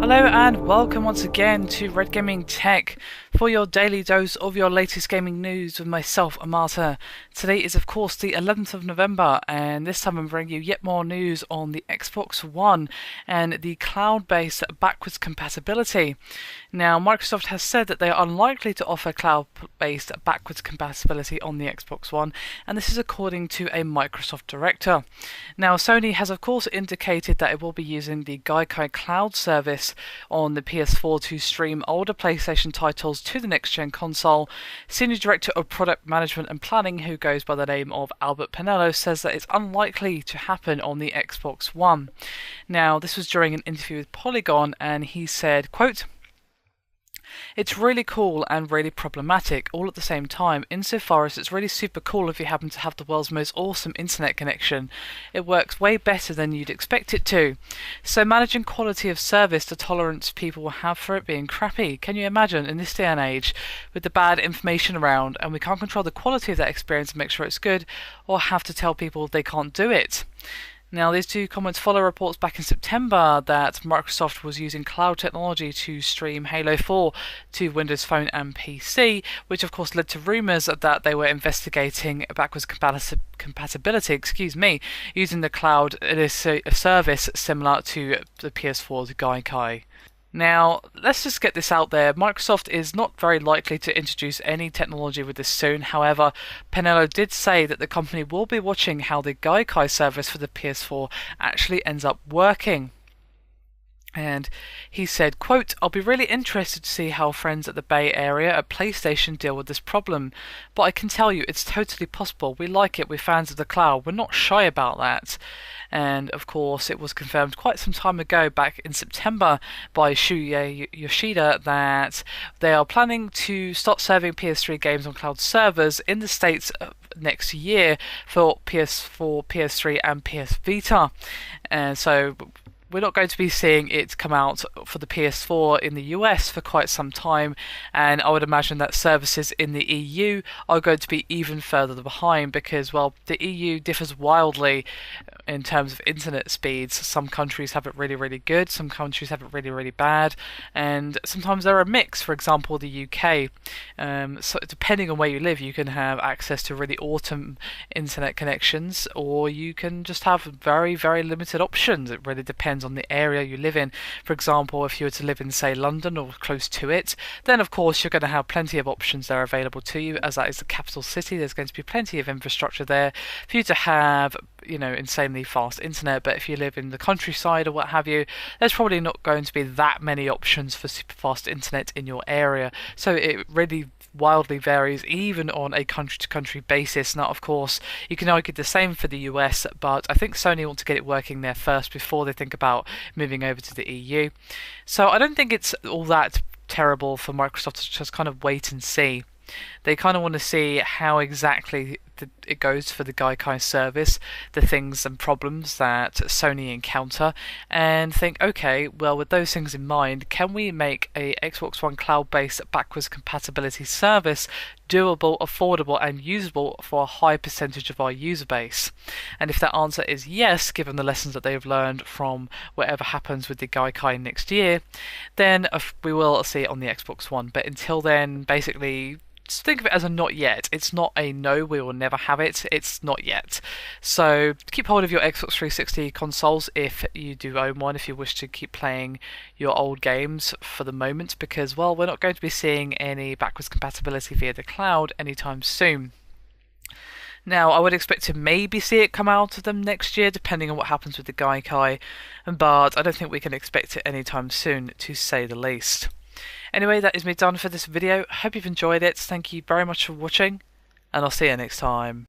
Hello and welcome once again to Red Gaming Tech for your daily dose of your latest gaming news with myself, Amata. Today is of course the 11th of November, and this time I'm bringing you yet more news on the Xbox One and the cloud-based backwards compatibility. Now, Microsoft has said that they are unlikely to offer cloud-based backwards compatibility on the Xbox One, and this is according to a Microsoft director. Now, Sony has of course indicated that it will be using the Gaikai cloud service on the PS4 to stream older PlayStation titles to the next-gen console. Senior Director of Product Management and Planning, who goes by the name of Albert Penello, says that it's unlikely to happen on the Xbox One. Now, this was during an interview with Polygon, and he said, quote, "It's really cool and really problematic all at the same time, insofar as it's really super cool if you happen to have the world's most awesome internet connection. It works way better than you'd expect it to. So managing quality of service, the tolerance people will have for it being crappy. Can you imagine in this day and age with the bad information around, and we can't control the quality of that experience and make sure it's good, or have to tell people they can't do it?" Now, these two comments follow reports back in September that Microsoft was using cloud technology to stream Halo 4 to Windows Phone and PC, which of course led to rumours that they were investigating backwards compatibility, using the cloud as a service similar to the PS4's Gaikai. Now, let's just get this out there. Microsoft is not very likely to introduce any technology with this soon. However, Penello did say that the company will be watching how the Gaikai service for the PS4 actually ends up working. And he said, quote, "I'll be really interested to see how friends at the Bay Area at PlayStation deal with this problem. But I can tell you, it's totally possible. We like it. We're fans of the cloud. We're not shy about that." And of course, it was confirmed quite some time ago, back in September, by Shuya Yoshida, that they are planning to start serving PS3 games on cloud servers in the States next year for PS4, PS3, and PS Vita. And so we're not going to be seeing it come out for the PS4 in the US for quite some time, and I would imagine that services in the EU are going to be even further behind because, well, the EU differs wildly in terms of internet speeds. Some countries have it really, really good, some countries have it really, really bad, and sometimes they're a mix. For example, the UK, so depending on where you live, you can have access to really awesome internet connections, or you can just have very, very limited options. It really depends on the area you live in. For example, if you were to live in, say, London or close to it, then of course you're going to have plenty of options there available to you, as that is the capital city. There's going to be plenty of infrastructure there for you to have, insanely fast internet. But if you live in the countryside or what have you, there's probably not going to be that many options for super fast internet in your area. So it really wildly varies, even on a country-to-country basis. Now, of course, you can argue the same for the US, but I think Sony want to get it working there first before they think about moving over to the EU. So I don't think it's all that terrible for Microsoft to just kind of wait and see. They kind of want to see how exactly it goes for the Gaikai service, the things and problems that Sony encounter, and think, okay, well, with those things in mind, can we make a Xbox One cloud-based backwards compatibility service doable, affordable, and usable for a high percentage of our user base? And if that answer is yes, given the lessons that they've learned from whatever happens with the Gaikai next year, then we will see it on the Xbox One. But until then, basically, just think of it as a not yet. It's not a no, we will never have it. It's not yet. So keep hold of your Xbox 360 consoles if you do own one, if you wish to keep playing your old games for the moment, because, well, we're not going to be seeing any backwards compatibility via the cloud anytime soon. Now, I would expect to maybe see it come out of them next year, depending on what happens with the Gaikai, but I don't think we can expect it anytime soon, to say the least. Anyway, that is me done for this video. Hope you've enjoyed it. Thank you very much for watching, and I'll see you next time.